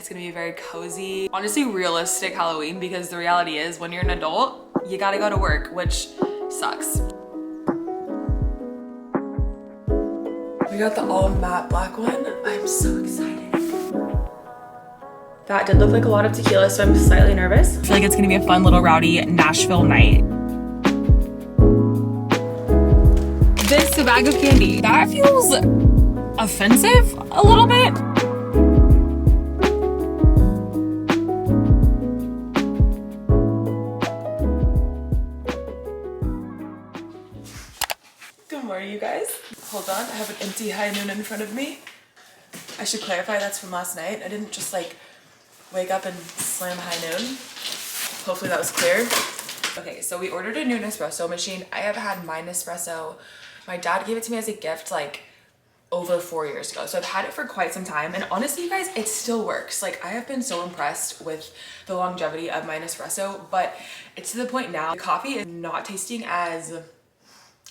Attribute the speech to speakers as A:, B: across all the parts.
A: It's gonna be very cozy. Honestly, realistic Halloween, because the reality is when you're an adult, you gotta go to work, which sucks. We got the all matte black one. I'm so excited. That did look like a lot of tequila, so I'm slightly nervous. I feel like it's gonna be a fun little rowdy Nashville night. This bag of candy, that feels offensive a little bit. Good morning, you guys. Hold on, I have an empty high noon in front of me. I should clarify that's from last night. I didn't just like wake up and slam high noon. Hopefully that was clear. Okay, so we ordered a new Nespresso machine. I have had my Nespresso. My dad gave it to me as a gift like over 4 years ago. So I've had it for quite some time. And honestly, you guys, it still works. Like I have been so impressed with the longevity of my Nespresso, but it's to the point now, the coffee is not tasting as,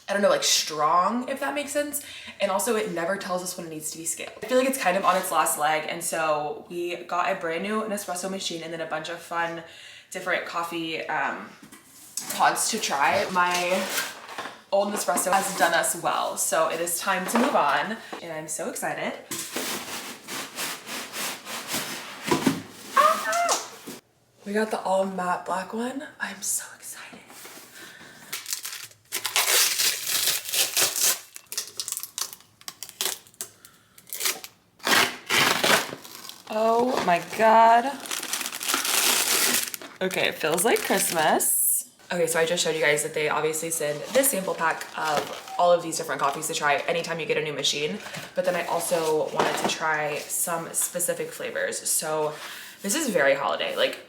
A: I don't know, like strong, if that makes sense. And also it never tells us when it needs to be scaled. I feel like it's kind of on its last leg. And so we got a brand new Nespresso machine and then a bunch of fun, different coffee pods to try. My old Nespresso has done us well. So it is time to move on. And I'm so excited. Ah! We got the all matte black one. I'm so excited. Oh my God. Okay, it feels like Christmas. Okay, so I just showed you guys that they obviously send this sample pack of all of these different coffees to try anytime you get a new machine. But then I also wanted to try some specific flavors. So this is very holiday. Like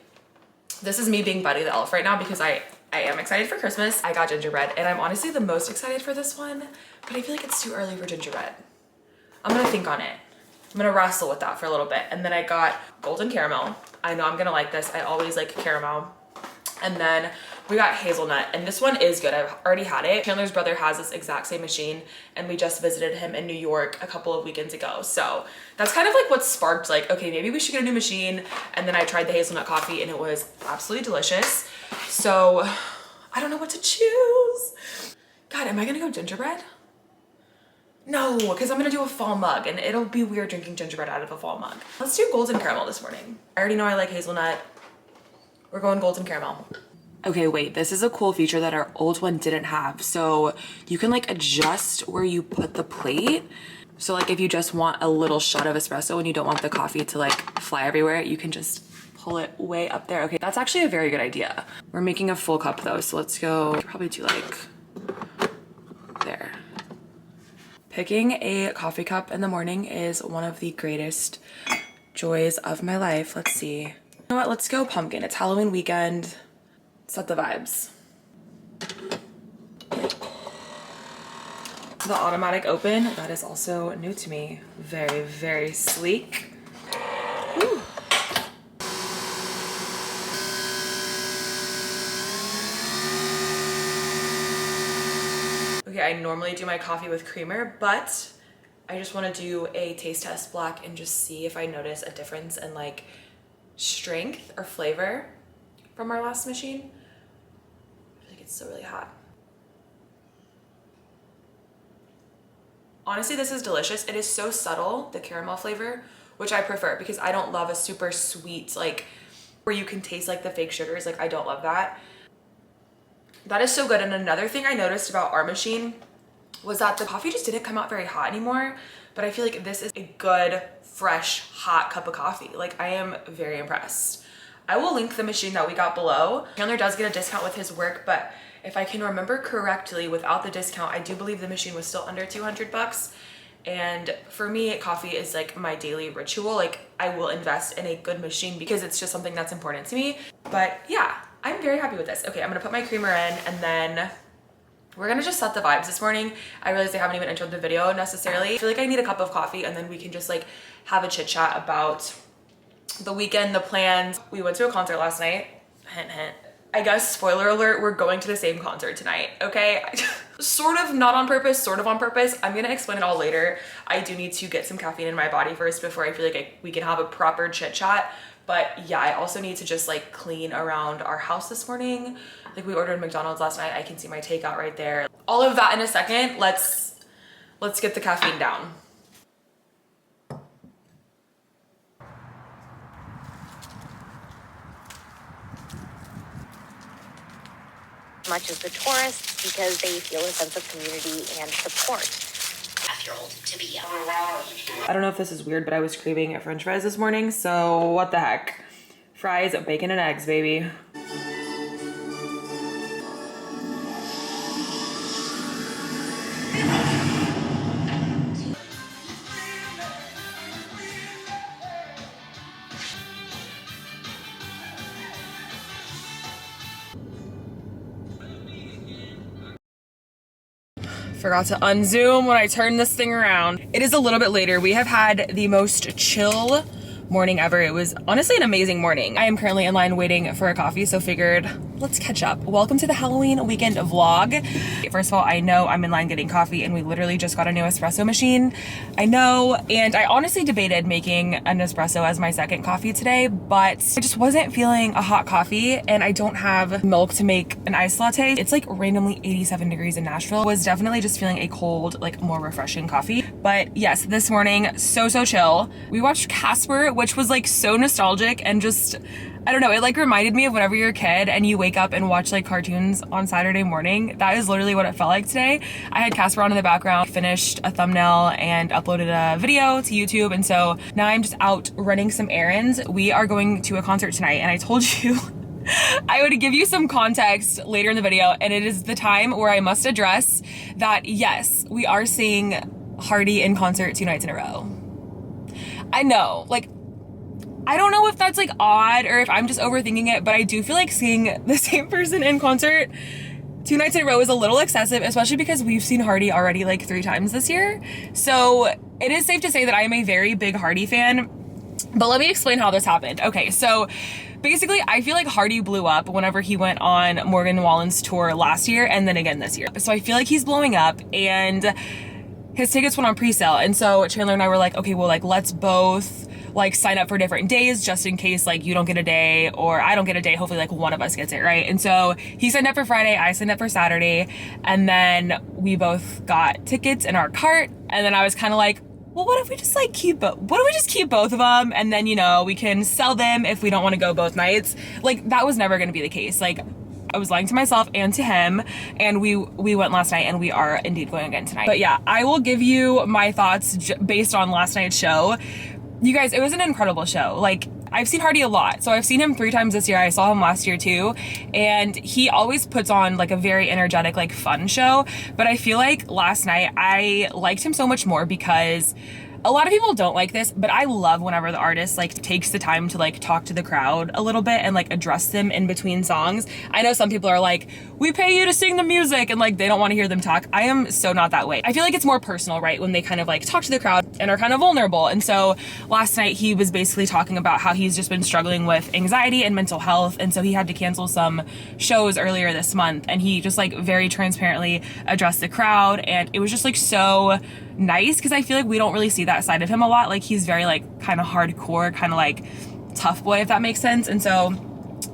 A: this is me being Buddy the Elf right now because I am excited for Christmas. I got gingerbread and I'm honestly the most excited for this one, but I feel like it's too early for gingerbread. I'm gonna think on it. I'm gonna wrestle with that for a little bit. And then I got golden caramel. I know I'm gonna like this. I always like caramel. And then we got hazelnut, and this one is good. I've already had it. Chandler's brother has this exact same machine, and we just visited him in New York a couple of weekends ago. So that's kind of like what sparked like, okay, maybe we should get a new machine. And then I tried the hazelnut coffee and it was absolutely delicious. So I don't know what to choose. God, am I gonna go gingerbread? No, because I'm gonna do a fall mug and it'll be weird drinking gingerbread out of a fall mug. Let's do golden caramel this morning. I already know I like hazelnut. We're going golden caramel. Okay, wait, this is a cool feature that our old one didn't have. So you can like adjust where you put the plate. So like if you just want a little shot of espresso and you don't want the coffee to like fly everywhere, you can just pull it way up there. Okay, that's actually a very good idea. We're making a full cup though, so let's go, probably do like there. Picking a coffee cup in the morning is one of the greatest joys of my life. Let's see. You know what? Let's go pumpkin. It's Halloween weekend. Set the vibes. The automatic open, that is also new to me. Very, very sleek. Woo. Okay, I normally do my coffee with creamer, but I just want to do a taste test black and just see if I notice a difference in like strength or flavor from our last machine. I feel like it's still really hot. Honestly, this is delicious. It is so subtle, the caramel flavor, which I prefer because I don't love a super sweet, like where you can taste like the fake sugars. Like I don't love that. That is so good. And another thing I noticed about our machine was that the coffee just didn't come out very hot anymore, but I feel like this is a good, fresh, hot cup of coffee. Like I am very impressed. I will link the machine that we got below. Chandler does get a discount with his work, but if I can remember correctly, without the discount, I do believe the machine was still under 200 bucks. And for me, coffee is like my daily ritual. Like I will invest in a good machine because it's just something that's important to me. But yeah, I'm very happy with this. Okay, I'm gonna put my creamer in and then we're gonna just set the vibes this morning. I realized I haven't even introed the video necessarily. I feel like I need a cup of coffee and then we can just like have a chit chat about the weekend, the plans. We went to a concert last night. Hint, hint. I guess, spoiler alert, we're going to the same concert tonight, okay? Sort of not on purpose, sort of on purpose. I'm gonna explain it all later. I do need to get some caffeine in my body first before I feel like we can have a proper chit chat. But yeah, I also need to just like clean around our house this morning. Like we ordered McDonald's last night. I can see my takeout right there. All of that in a second. Let's get the caffeine down.
B: Much as the tourists because they feel a sense of community and support. 5-year-old to be.
A: I don't know if this is weird, but I was craving French fries this morning, so what the heck? Fries, bacon, and eggs, baby. Forgot to unzoom when I turned this thing around. It is a little bit later. We have had the most chill morning ever. It was honestly an amazing morning. I am currently in line waiting for a coffee, so figured let's catch up. Welcome to the Halloween weekend vlog. First of all, I know I'm in line getting coffee and we literally just got a new espresso machine. I know, and I honestly debated making an espresso as my second coffee today, but I just wasn't feeling a hot coffee and I don't have milk to make an iced latte. It's like randomly 87 degrees in Nashville. Was definitely just feeling a cold, like more refreshing coffee. But yes, this morning, so chill. We watched Casper, which was like so nostalgic and just, I don't know, it like reminded me of whenever you're a kid and you wake up and watch like cartoons on Saturday morning. That is literally what it felt like today. I had Casper on in the background, finished a thumbnail and uploaded a video to YouTube, and so now I'm just out running some errands. We are going to a concert tonight, and I told you I would give you some context later in the video, and it is the time where I must address that yes, we are seeing Hardy in concert 2 nights in a row. I know, like, I don't know if that's like odd or if I'm just overthinking it, but I do feel like seeing the same person in concert 2 nights in a row is a little excessive, especially because we've seen Hardy already like 3 times this year. So it is safe to say that I am a very big Hardy fan, but let me explain how this happened. Okay, so basically I feel like Hardy blew up whenever he went on Morgan Wallen's tour last year and then again this year. So I feel like he's blowing up and his tickets went on pre-sale. And so Chandler and I were like, okay, well, like, let's both like sign up for different days just in case like you don't get a day or I don't get a day. Hopefully like one of us gets it, right? And so he signed up for Friday, I signed up for Saturday, and then we both got tickets in our cart. And then I was kind of like, well, what if we just like keep both of them, and then, you know, we can sell them if we don't want to go both nights. Like, that was never going to be the case. Like, I was lying to myself and to him, and we went last night and we are indeed going again tonight. But yeah, I will give you my thoughts based on last night's show. You guys, it was an incredible show. Like, I've seen Hardy a lot. So I've seen him 3 times this year. I saw him last year too. And he always puts on like a very energetic, like fun show. But I feel like last night I liked him so much more because a lot of people don't like this, but I love whenever the artist like takes the time to like talk to the crowd a little bit and like address them in between songs. I know some people are like, we pay you to sing the music, and like they don't want to hear them talk. I am so not that way. I feel like it's more personal, right? When they kind of like talk to the crowd and are kind of vulnerable. And so last night he was basically talking about how he's just been struggling with anxiety and mental health. And so he had to cancel some shows earlier this month, and he just like very transparently addressed the crowd. And it was just like so nice because I feel like we don't really see that side of him a lot. Like, he's very like kind of hardcore, kind of like tough boy, if that makes sense. And so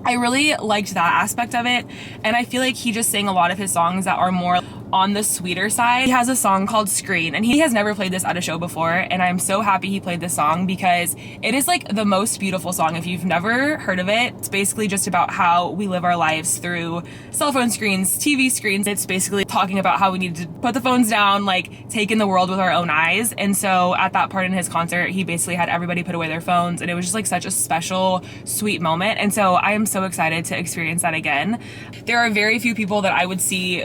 A: I really liked that aspect of it. And I feel like he just sang a lot of his songs that are more on the sweeter side. He has a song called Screen, and he has never played this at a show before, and I'm so happy he played this song because it is like the most beautiful song. If you've never heard of it, it's basically just about how we live our lives through cell phone screens, TV screens. It's basically talking about how we need to put the phones down, like take in the world with our own eyes. And so at that part in his concert, he basically had everybody put away their phones, and it was just like such a special, sweet moment. And so I am so excited to experience that again. There are very few people that I would see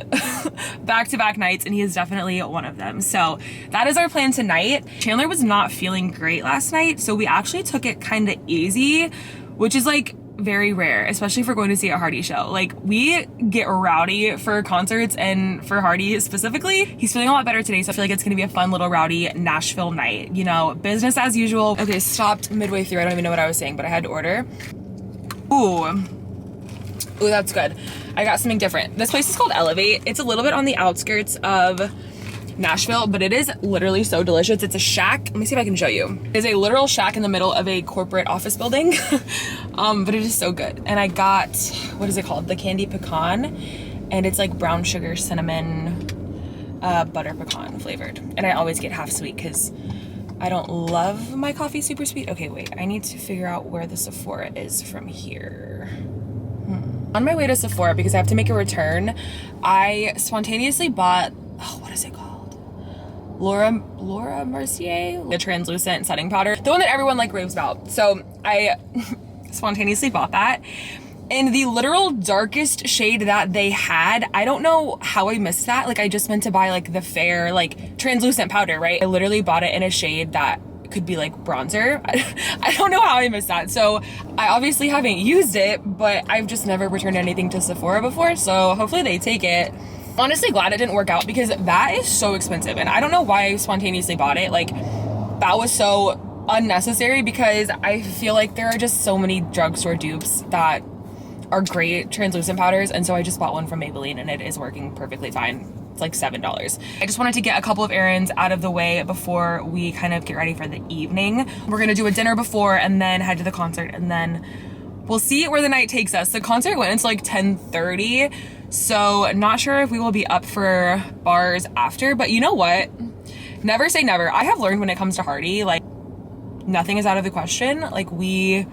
A: back-to-back nights, and he is definitely one of them. So that is our plan tonight. Chandler was not feeling great last night, so we actually took it kind of easy, which is like very rare, especially for going to see a Hardy show. Like, we get rowdy for concerts, and for Hardy specifically, he's feeling a lot better today, so I feel like it's gonna be a fun little rowdy Nashville night, you know, business as usual. Okay, stopped midway through. I don't even know what I was saying, but I had to order. Ooh, Ooh, that's good. I got something different. This place is called Elevate. It's a little bit on the outskirts of Nashville, but it is literally so delicious. It's a shack. Let me see if I can show you. It's a literal shack in the middle of a corporate office building. But it is so good. And I got, what is it called? The candy pecan. And it's like brown sugar, cinnamon, butter pecan flavored. And I always get half sweet because I don't love my coffee super sweet. Okay, wait, I need to figure out where the Sephora is from here. On my way to Sephora, because I have to make a return, I spontaneously bought, oh, what is it called? Laura Mercier, the translucent setting powder, the one that everyone like raves about. So I spontaneously bought that in the literal darkest shade that they had. I don't know how I missed that. Like, I just meant to buy like the fair, like translucent powder, right? I literally bought it in a shade that could be like bronzer. I don't know how I missed that. So I obviously haven't used it, but I've just never returned anything to Sephora before. So hopefully they take it. Honestly glad it didn't work out because that is so expensive. And I don't know why I spontaneously bought it. Like, that was so unnecessary because I feel like there are just so many drugstore dupes that are great translucent powders. And so I just bought one from Maybelline and it is working perfectly fine. It's like $7. I just wanted to get a couple of errands out of the way before we kind of get ready for the evening. We're gonna do a dinner before and then head to the concert, and then we'll see where the night takes us. The concert went until like 10:30. So not sure if we will be up for bars after, but you know what? Never say never. I have learned when it comes to Hardy, like, nothing is out of the question. Like, we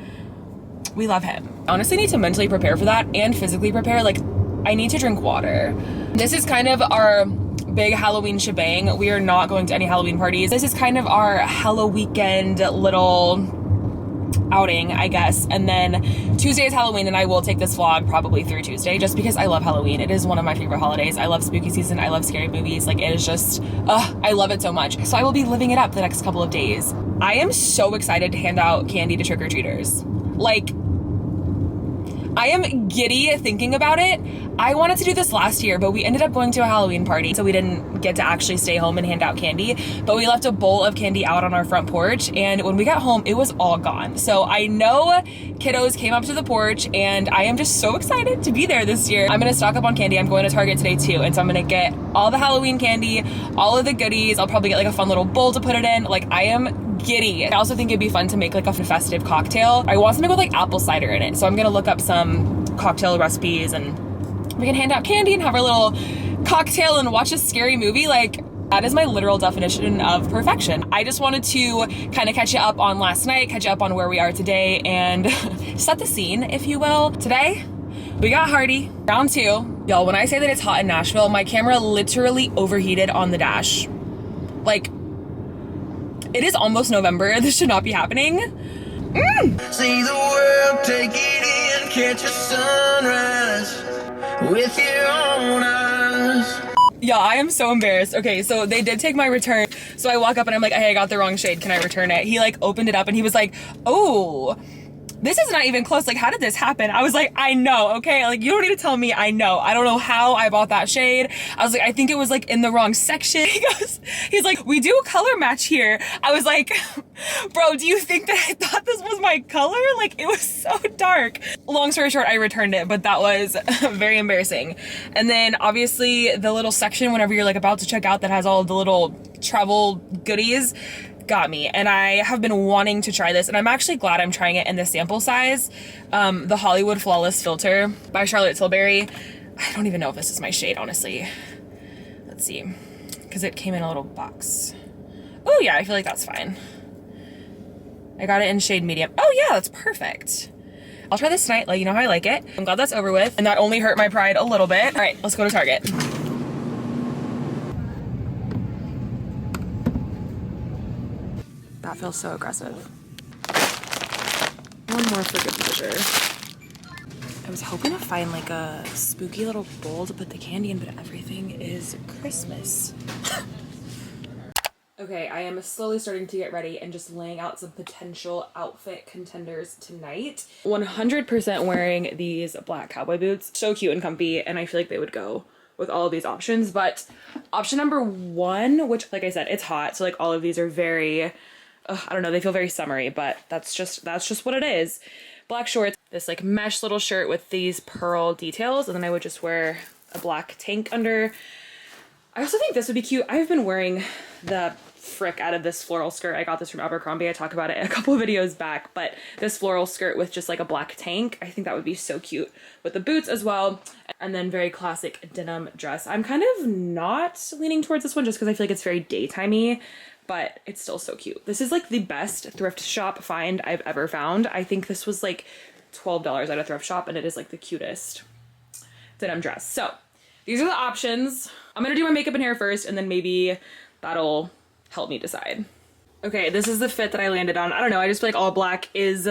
A: love him. I honestly need to mentally prepare for that and physically prepare. Like, I need to drink water. This is kind of our big Halloween shebang. We are not going to any Halloween parties. This is kind of our Halloween weekend little outing, I guess. And then Tuesday is Halloween, and I will take this vlog probably through Tuesday just because I love Halloween. It is one of my favorite holidays. I love spooky season. I love scary movies. Like, it is just, I love it so much. So I will be living it up the next couple of days. I am so excited to hand out candy to trick-or-treaters. Like, I am giddy thinking about it. I wanted to do this last year, but we ended up going to a Halloween party, so we didn't get to actually stay home and hand out candy, but we left a bowl of candy out on our front porch, and when we got home, it was all gone. So I know kiddos came up to the porch, and I am just so excited to be there this year. I'm gonna stock up on candy. I'm going to Target today too, and so I'm gonna get all the Halloween candy, all of the goodies. I'll probably get like a fun little bowl to put it in. Like, I am giddy. I also think it'd be fun to make like a festive cocktail. I want something with like apple cider in it, so I'm gonna look up some cocktail recipes and we can hand out candy and have our little cocktail and watch a scary movie. Like, that is my literal definition of perfection. I just wanted to kind of catch you up on last night, catch you up on where we are today, and set the scene, if you will. Today, we got Hardy, round 2. Y'all, when I say that it's hot in Nashville, my camera literally overheated on the dash. Like, it is almost November. This should not be happening.
C: See the world, take it in, catch a sunrise with your own eyes.
A: Yeah, I am so embarrassed. Okay, so they did take my return. So I walk up and I'm like, hey, I got the wrong shade. Can I return it? He like opened it up and he was like, oh, this is not even close. Like, how did this happen? I was like, I know, okay? Like, you don't need to tell me, I know. I don't know how I bought that shade. I was like, I think it was like in the wrong section. He's like, we do a color match here. I was like, bro, do you think that I thought this was my color? Like, it was so dark. Long story short, I returned it, but that was very embarrassing. And then obviously the little section whenever you're like about to check out that has all of the little travel goodies got me, and I have been wanting to try this, and I'm actually glad I'm trying it in the sample size. The Hollywood Flawless Filter by Charlotte Tilbury. I don't even know if this is my shade, honestly. Let's see, because it came in a little box. Oh yeah, I feel like that's fine. I got it in shade medium. Oh yeah, that's perfect. I'll try this tonight, let you know how I like it. I'm glad that's over with, and that only hurt my pride a little bit. All right, let's go to Target. That feels so aggressive. One more for good measure. I was hoping to find like a spooky little bowl to put the candy in, but everything is Christmas. Okay, I am slowly starting to get ready and just laying out some potential outfit contenders tonight. 100% wearing these black cowboy boots. So cute and comfy, and I feel like they would go with all of these options. But option number 1, which like I said, it's hot, so like all of these are very I don't know, they feel very summery, but that's just what it is. Black shorts, this like mesh little shirt with these pearl details, and then I would just wear a black tank under. I also think this would be cute. I've been wearing the frick out of this floral skirt. I got this from Abercrombie. I talked about it a couple of videos back, but this floral skirt with just like a black tank, I think that would be so cute with the boots as well. And then very classic denim dress. I'm kind of not leaning towards this one just because I feel like it's very daytimey, but it's still so cute. This is like the best thrift shop find I've ever found. I think this was like $12 at a thrift shop, and it is like the cutest denim dress. So these are the options. I'm gonna do my makeup and hair first, and then maybe that'll help me decide. Okay, this is the fit that I landed on. I don't know, I just feel like all black is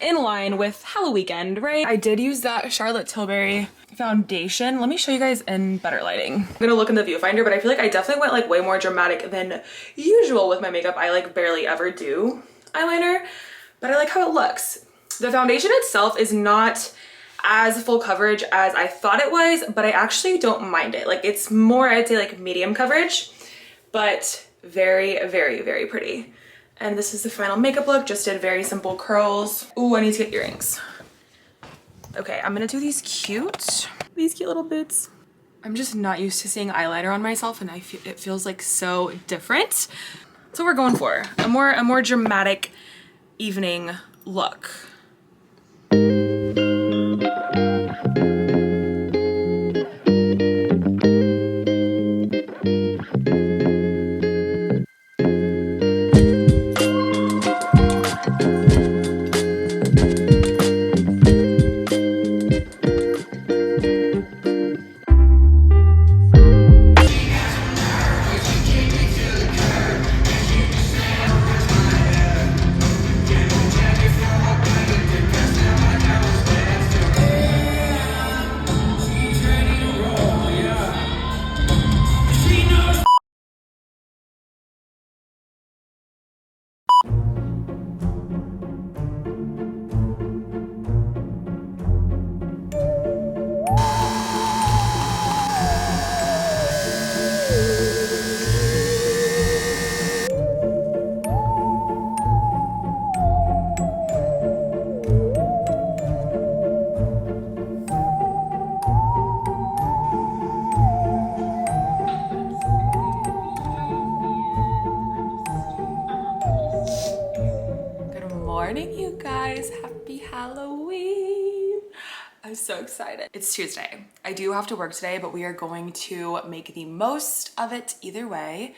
A: in line with Halloween, right? I did use that Charlotte Tilbury foundation. Let me show you guys in better lighting. I'm gonna look in the viewfinder, but I feel like I definitely went like way more dramatic than usual with my makeup. I like barely ever do eyeliner, but I like how it looks. The foundation itself is not as full coverage as I thought it was, but I actually don't mind it. Like it's more, I'd say like medium coverage, but very, very, very pretty. And this is the final makeup look. Just did very simple curls. Ooh, I need to get earrings. Okay, I'm gonna do these cute little boots. I'm just not used to seeing eyeliner on myself, and it feels like so different. That's what we're going for. A more dramatic evening look. Morning, you guys. Happy Halloween. I'm so excited. It's Tuesday. I do have to work today, but we are going to make the most of it either way.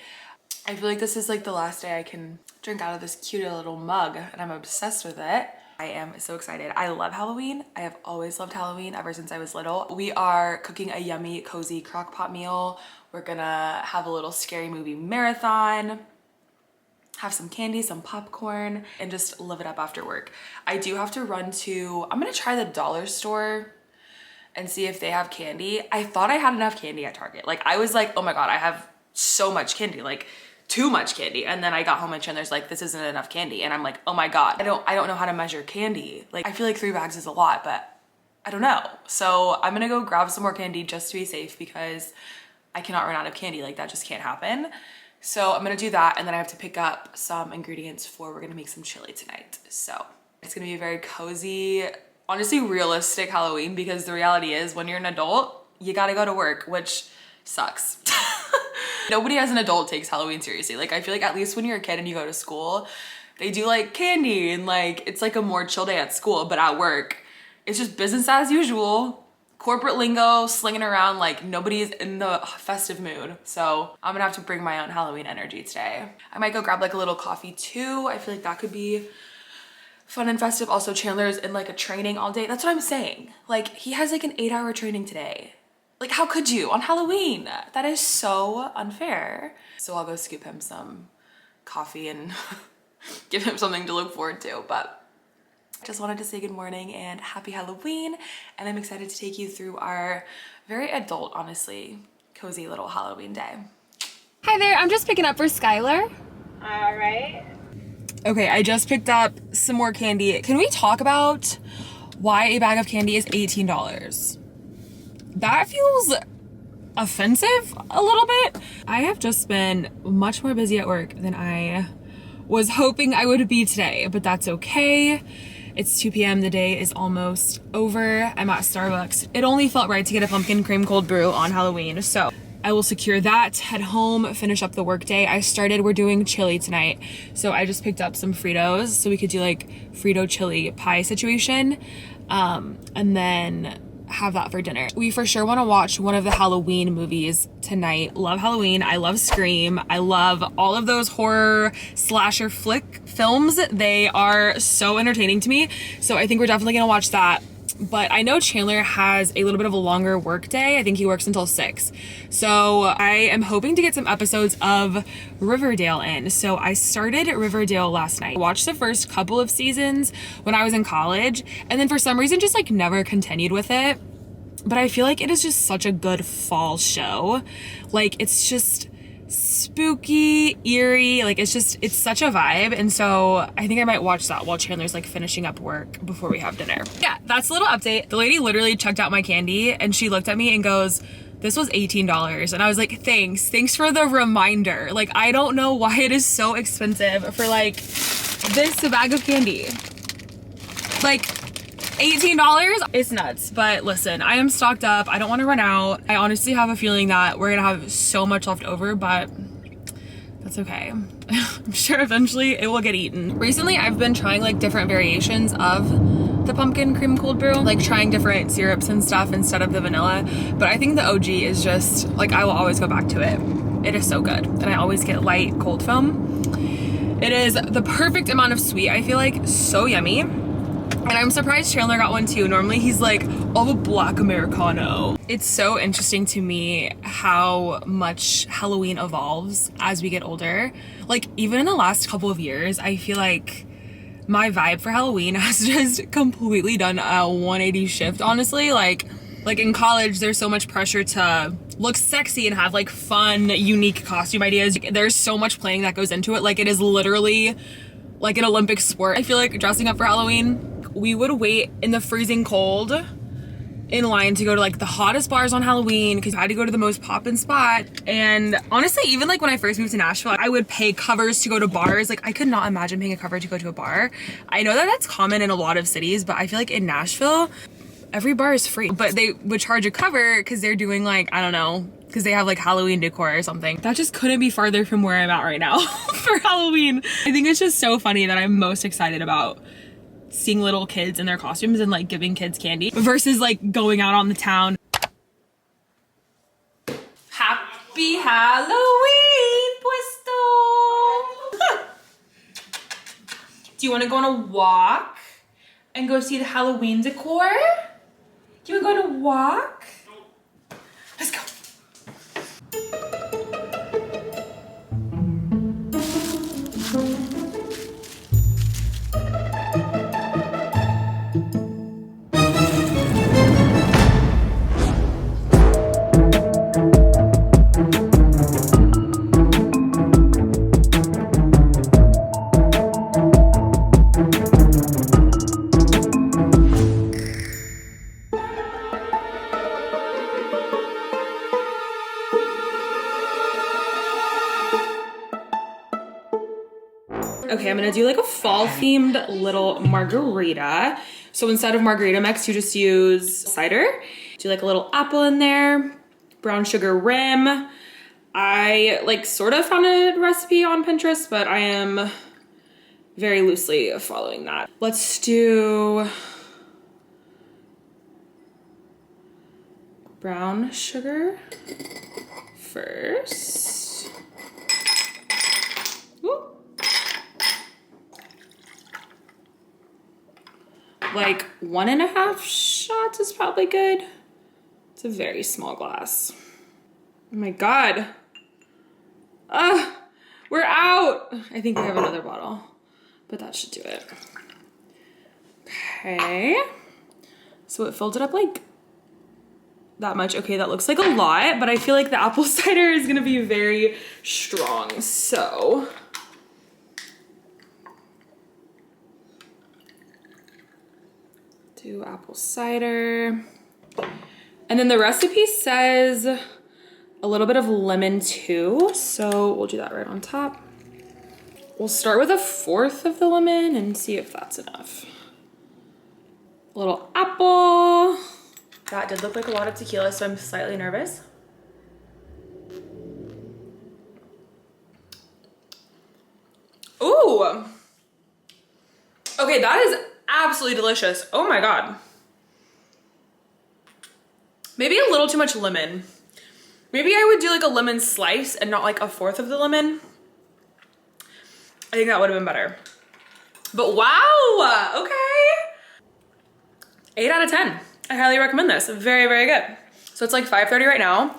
A: I feel like this is like the last day I can drink out of this cute little mug, and I'm obsessed with it. I am so excited. I love Halloween. I have always loved Halloween ever since I was little. We are cooking a yummy, cozy crock pot meal. We're gonna have a little scary movie marathon, have some candy, some popcorn, and just live it up after work. I do have to run to, I'm gonna try the dollar store and see if they have candy. I thought I had enough candy at Target. Like I was like, oh my God, I have so much candy, like too much candy. And then I got home and Chandler's like, this isn't enough candy. And I'm like, oh my God, I don't know how to measure candy. Like I feel like 3 bags is a lot, but I don't know. So I'm gonna go grab some more candy just to be safe because I cannot run out of candy. Like that just can't happen. So I'm gonna do that, and then I have to pick up some ingredients for, we're gonna make some chili tonight. So it's gonna be a very cozy, honestly realistic Halloween, because the reality is when you're an adult, you gotta go to work, which sucks. Nobody as an adult takes Halloween seriously. Like I feel like at least when you're a kid and you go to school, they do like candy and like, it's like a more chill day at school, but at work, it's just business as usual. Corporate lingo slinging around like nobody's in the festive mood. So I'm gonna have to bring my own Halloween energy today. I might go grab like a little coffee too. I feel like that could be fun and festive. Also Chandler's in like a training all day. That's what I'm saying. Like he has like an 8-hour training today. Like how could you on Halloween? That is so unfair. So I'll go scoop him some coffee and give him something to look forward to. But just wanted to say good morning and happy Halloween, and I'm excited to take you through our very adult, honestly, cozy little Halloween day. Hi there, I'm just picking up for Skylar.
D: All right.
A: Okay, I just picked up some more candy. Can we talk about why a bag of candy is $18? That feels offensive a little bit. I have just been much more busy at work than I Was hoping I would be today, but that's okay. It's 2 p.m. The day is almost over. I'm at Starbucks. It only felt right to get a pumpkin cream cold brew on Halloween, so I will secure that, head home, finish up the workday. We're doing chili tonight, so I just picked up some Fritos so we could do like Frito chili pie situation, and then have that for dinner. We for sure want to watch one of the Halloween movies tonight. Love Halloween. I love Scream. I love all of those horror slasher flick films. They are so entertaining to me. So I think we're definitely gonna watch that. But I know Chandler has a little bit of a longer work day. I think he works until 6. So I am hoping to get some episodes of Riverdale in. So I started Riverdale last night. Watched the first couple of seasons when I was in college, and then for some reason just like never continued with it. But I feel like it is just such a good fall show. Like, it's just spooky, eerie, like it's such a vibe. And so I think I might watch that while Chandler's like finishing up work before we have dinner. Yeah, that's a little update. The lady literally checked out my candy and she looked at me and goes, "This was $18. And I was like, thanks for the reminder. Like, I don't know why it is so expensive for like this bag of candy. Like, $18? It's nuts. But listen, I am stocked up. I don't want to run out. I honestly have a feeling that we're gonna have so much left over, but that's okay. I'm sure eventually it will get eaten. Recently, I've been trying like different variations of the pumpkin cream cold brew, like trying different syrups and stuff instead of the vanilla. But I think the OG is just like, I will always go back to it. It is so good. And I always get light cold foam. It is the perfect amount of sweet. I feel like so yummy. And I'm surprised Chandler got one too. Normally he's like, "Oh, a black Americano." It's so interesting to me how much Halloween evolves as we get older. Like, even in the last couple of years, I feel like my vibe for Halloween has just completely done a 180 shift, honestly. Like in college, there's so much pressure to look sexy and have like fun, unique costume ideas. There's so much planning that goes into it. Like, it is literally like an Olympic sport. I feel like dressing up for Halloween, we would wait in the freezing cold in line to go to like the hottest bars on Halloween because I had to go to the most poppin' spot. And honestly, even like when I first moved to Nashville, I would pay covers to go to bars. Like, I could not imagine paying a cover to go to a bar. I know that that's common in a lot of cities, but I feel like in Nashville, every bar is free, but they would charge a cover because they're doing like, I don't know, because they have like Halloween decor or something. That just couldn't be farther from where I'm at right now for Halloween. I think it's just so funny that I'm most excited about seeing little kids in their costumes and like giving kids candy versus like going out on the town. Happy Halloween, Puesto! Do you want to go on a walk and go see the Halloween decor? Do you want to go on a walk? Let's go. Okay, I'm gonna do like a fall themed little margarita. So instead of margarita mix, you just use cider. Do like a little apple in there, brown sugar rim. I like sort of found a recipe on Pinterest, but I am very loosely following that. Let's do brown sugar first. Woo. Like 1.5 shots is probably good. It's a very small glass. Oh my God. We're out. I think we have another bottle, but that should do it. Okay. So it filled it up like that much. Okay, that looks like a lot, but I feel like the apple cider is gonna be very strong. So do apple cider. And then the recipe says a little bit of lemon too, so we'll do that right on top. We'll start with 1/4 of the lemon and see if that's enough. A little apple. That did look like a lot of tequila, so I'm slightly nervous. Ooh. Okay, that is absolutely delicious. Oh my God. Maybe a little too much lemon. Maybe I would do like a lemon slice and not like 1/4 of the lemon. I think that would have been better. But wow, okay. 8 out of 10. I highly recommend this. Very, very good. So it's like 5:30 right now.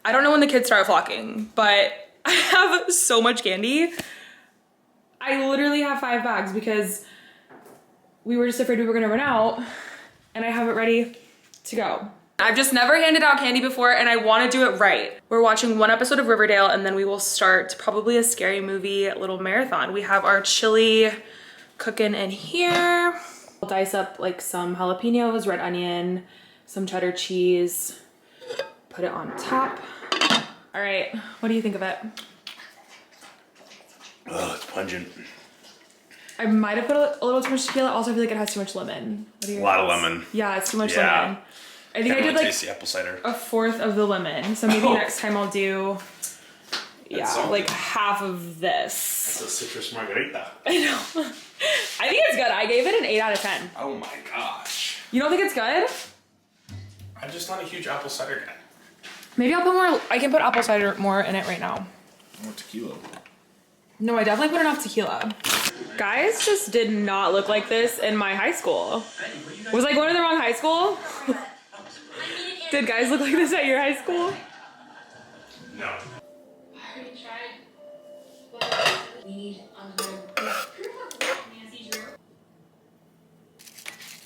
A: I don't know when the kids start flocking, but I have so much candy. I literally have 5 bags because we were just afraid we were gonna run out, and I have it ready to go. I've just never handed out candy before, and I wanna do it right. We're watching 1 episode of Riverdale, and then we will start probably a scary movie little marathon. We have our chili cooking in here. I'll dice up like some jalapenos, red onion, some cheddar cheese, put it on top. All right, what do you think of it?
D: Oh, it's pungent.
A: I might have put a little too much tequila. Also, I feel like it has too much lemon. What are your
D: A lot of
A: thoughts?
D: lemon.
A: Yeah, it's too much
D: Yeah.
A: lemon. I think I did like
D: taste the apple cider.
A: 1/4 of the lemon. So maybe next time I'll do, yeah,
D: salty.
A: like half of this.
D: It's a citrus margarita.
A: I know. I think it's good. I gave it an 8 out of 10.
D: Oh my gosh.
A: You don't think it's good?
D: I'm just not a huge apple cider guy.
A: Maybe I'll put more, I can put apple cider more in it right now.
D: More tequila.
A: No, I definitely put enough tequila. Guys just did not look like this in my high school. Was I going to the wrong high school? Did guys look like this at your high school?
D: No.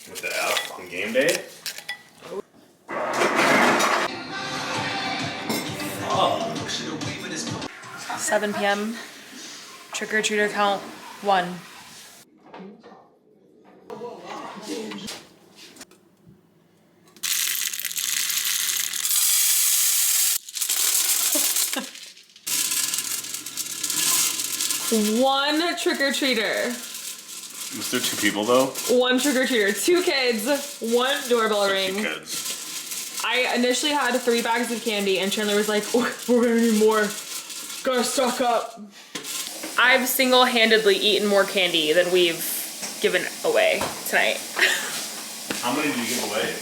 D: With the F on game day?
A: 7 p.m. Trick-or-treater count 1. One trick-or-treater.
D: Was there 2 people though?
A: 1 trick-or-treater. 2 kids. 1 doorbell ring.
D: 2 kids.
A: I initially had 3 bags of candy and Chandler was like, oh, we're gonna need more. Gotta stock up. I've single-handedly eaten more candy than we've given away tonight.
D: How many did you give away?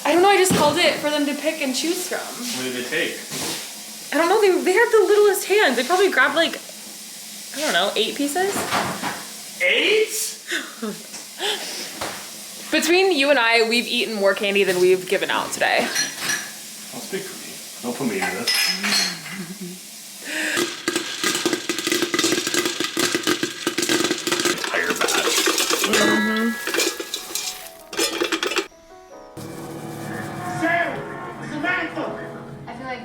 A: I don't know, I just held it for them to pick and choose from.
D: What did they take?
A: I don't know, they had the littlest hands. They probably grabbed like, I don't know, 8 pieces?
D: 8?
A: Between you and I, we've eaten more candy than we've given out today.
D: Don't speak for me. Don't put me in this. Entire batch.
E: I feel like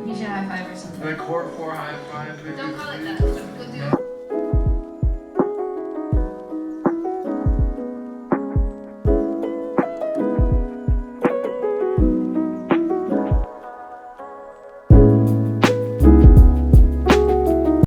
E: you should high five or something.
F: Like core high five.
E: Don't call it that. Go do it.